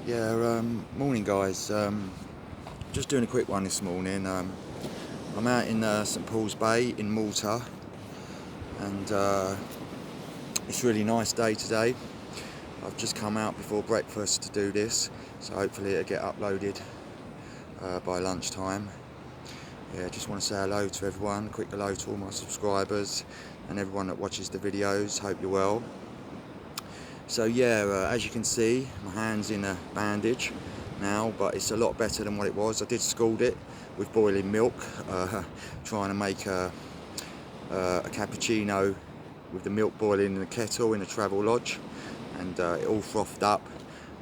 Morning guys. Just doing a quick one this morning. I'm out in St Paul's Bay in Malta, and it's a really nice day today. I've just come out before breakfast to do this, so hopefully it'll get uploaded by lunchtime. Just want to say hello to everyone, quick hello to all my subscribers and everyone that watches the videos. Hope you're well. So as you can see, my hand's in a bandage now, but it's a lot better than what it was. I did scald it with boiling milk, trying to make a cappuccino with the milk boiling in the kettle in a travel lodge, and it all frothed up,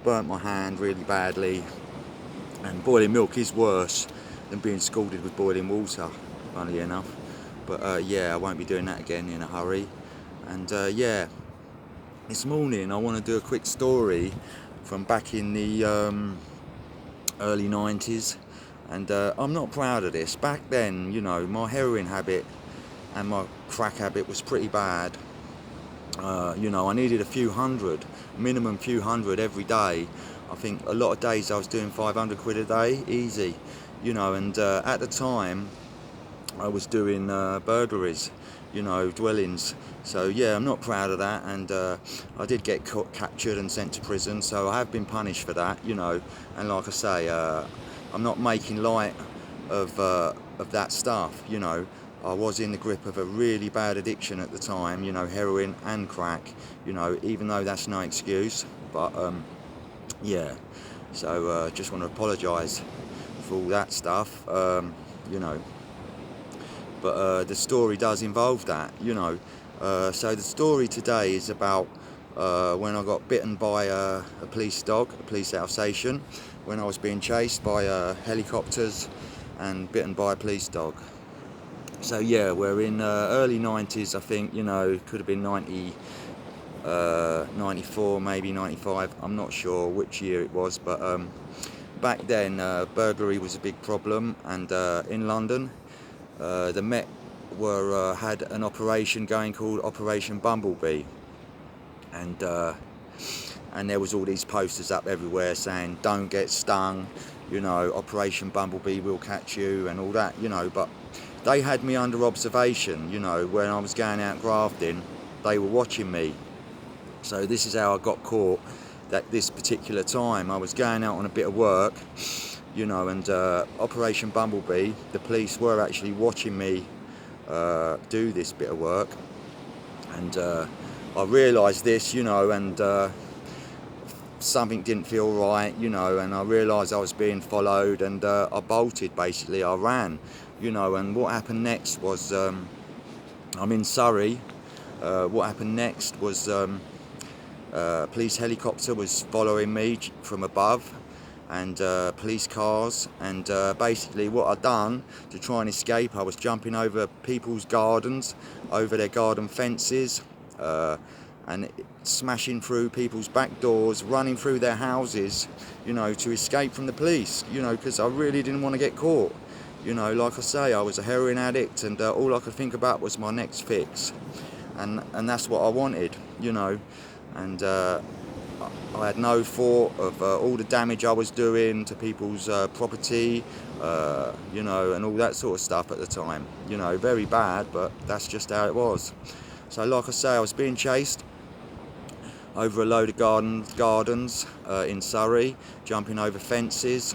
burnt my hand really badly. And boiling milk is worse than being scalded with boiling water, funnily enough. But I won't be doing that again in a hurry. And this morning I want to do a quick story from back in the early 90s, and I'm not proud of this. Back then, my heroin habit and my crack habit was pretty bad. I needed a few hundred, minimum few hundred every day. I think a lot of days I was doing 500 quid a day, easy, and at the time I was doing burglaries, dwellings. So I'm not proud of that, and I did get captured and sent to prison, so I have been punished for that, and like I say, I'm not making light of that stuff. I was in the grip of a really bad addiction at the time, heroin and crack, even though that's no excuse. But so just want to apologise for all that stuff, but the story does involve that, so the story today is about when I got bitten by a police dog, a police Alsatian, when I was being chased by helicopters and bitten by a police dog. So we're in early 90s, I think, could have been 94, maybe 95, I'm not sure which year it was, but back then burglary was a big problem, and in London the Met had an operation going called Operation Bumblebee, and there was all these posters up everywhere saying don't get stung, Operation Bumblebee will catch you and all that, but they had me under observation, when I was going out grafting. They were watching me. So this is how I got caught. That this particular time I was going out on a bit of work, and Operation Bumblebee, the police were actually watching me do this bit of work, and I realised this, and something didn't feel right, and I realised I was being followed, and I bolted, basically. I ran, and what happened next was, I'm in Surrey. What happened next was a police helicopter was following me from above, and police cars, and basically what I'd done to try and escape, I was jumping over people's gardens, over their garden fences, and smashing through people's back doors, running through their houses, to escape from the police, because I really didn't want to get caught. Like I say, I was a heroin addict, and all I could think about was my next fix, and that's what I wanted, and I had no thought of all the damage I was doing to people's property, and all that sort of stuff at the time. Very bad, but that's just how it was. So like I say, I was being chased over a load of gardens in Surrey, jumping over fences,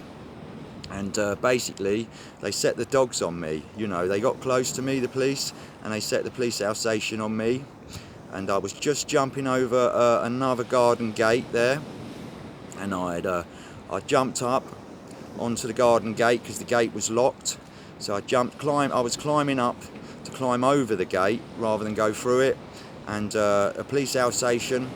and basically they set the dogs on me. They got close to me, the police, and they set the police Alsatian on me. And I was just jumping over another garden gate there, and I jumped up onto the garden gate because the gate was locked. So I was climbing up to climb over the gate rather than go through it, and a police Alsatian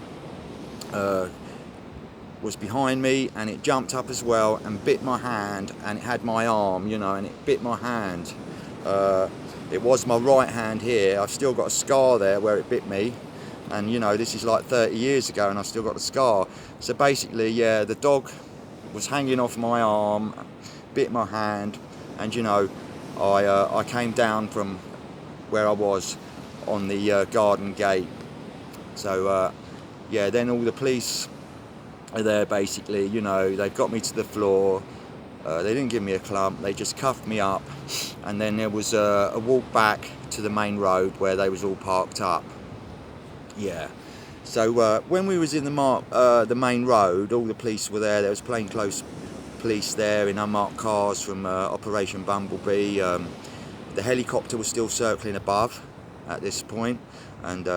was behind me, and it jumped up as well and bit my hand, and it had my arm, and it bit my hand. It was my right hand here. I've still got a scar there where it bit me, and this is like 30 years ago, and I've still got the scar. So basically, the dog was hanging off my arm, bit my hand, and I came down from where I was on the garden gate. So then all the police there basically, you know, they got me to the floor. They didn't give me a clump, they just cuffed me up, and then there was a walk back to the main road where they was all parked up. Yeah. So when we was in the main road, all the police were there. There was plainclothes police there in unmarked cars from Operation Bumblebee. The helicopter was still circling above at this point, and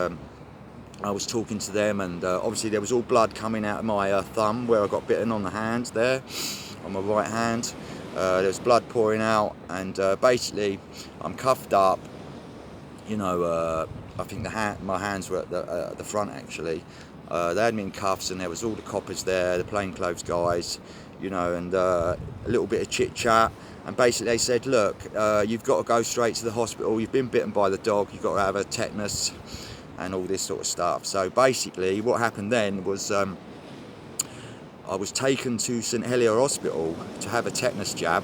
I was talking to them, and obviously there was all blood coming out of my thumb where I got bitten on the hand there, on my right hand. There was blood pouring out, and basically I'm cuffed up, you know. I think my hands were at the front actually. They had me in cuffs, and there was all the coppers there, the plainclothes guys, you know, and a little bit of chit chat. And basically they said, look, you've got to go straight to the hospital. You've been bitten by the dog. You've got to have a tetanus and all this sort of stuff. So basically what happened then was I was taken to St Helier Hospital to have a tetanus jab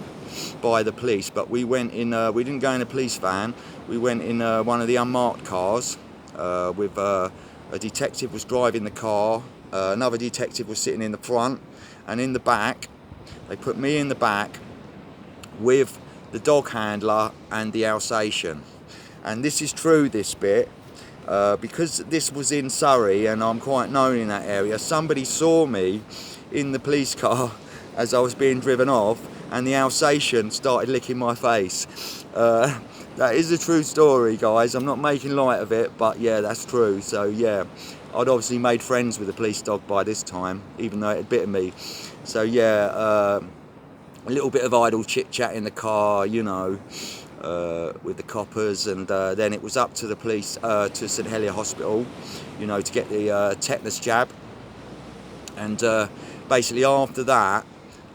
by the police, but we went in, we didn't go in a police van, we went in one of the unmarked cars with a detective was driving the car, another detective was sitting in the front, and in the back, they put me in the back with the dog handler and the Alsatian. And this is true, this bit, because this was in Surrey and I'm quite known in that area. Somebody saw me in the police car as I was being driven off, and the Alsatian started licking my face. That is a true story, guys. I'm not making light of it, but yeah, that's true. So yeah, I'd obviously made friends with the police dog by this time, even though it had bitten me. So yeah, a little bit of idle chit chat in the car, you know, with the coppers, and then it was up to the police, to St Helier Hospital, you know, to get the tetanus jab. And basically after that,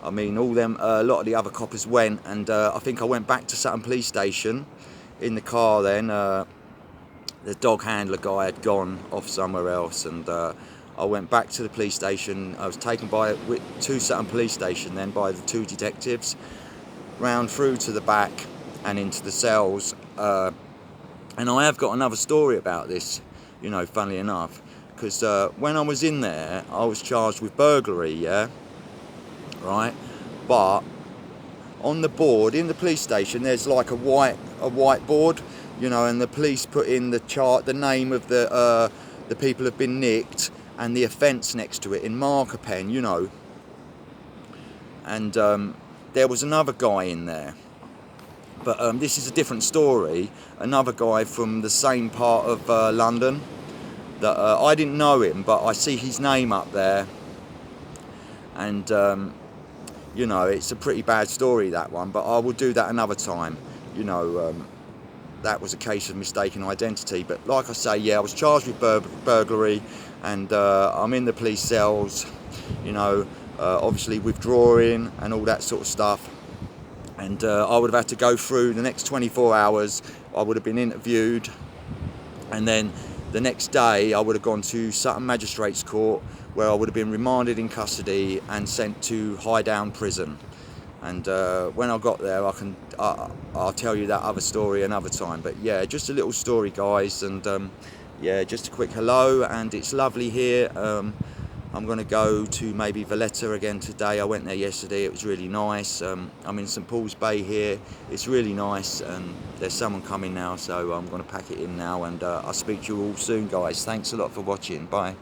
I mean, a lot of the other coppers went, and I think I went back to Sutton Police Station in the car then. The dog handler guy had gone off somewhere else, and I went back to the police station. I was taken to Sutton Police Station then by the two detectives, round through to the back and into the cells. And I have got another story about this, you know, funnily enough, because when I was in there, I was charged with burglary, yeah, right? But on the board in the police station, there's like a whiteboard, you know, and the police put in the name of the people who've been nicked, and the offence next to it in marker pen, you know. And there was another guy in there, but this is a different story. Another guy from the same part of London that I didn't know him, but I see his name up there, and you know, it's a pretty bad story, that one, but I will do that another time, you know. That was a case of mistaken identity. But like I say, yeah, I was charged with burglary, and I'm in the police cells, you know, obviously withdrawing and all that sort of stuff. And I would have had to go through the next 24 hours. I would have been interviewed, and then the next day I would have gone to Sutton Magistrates Court, where I would have been remanded in custody and sent to Highdown Prison. And when I got there, I'll tell you that other story another time. But yeah, just a little story, guys, and yeah, just a quick hello. And it's lovely here. I'm going to go to maybe Valletta again today. I went there yesterday. It was really nice. I'm in St Paul's Bay here. It's really nice, and there's someone coming now, so I'm going to pack it in now. And I'll speak to you all soon, guys. Thanks a lot for watching. Bye.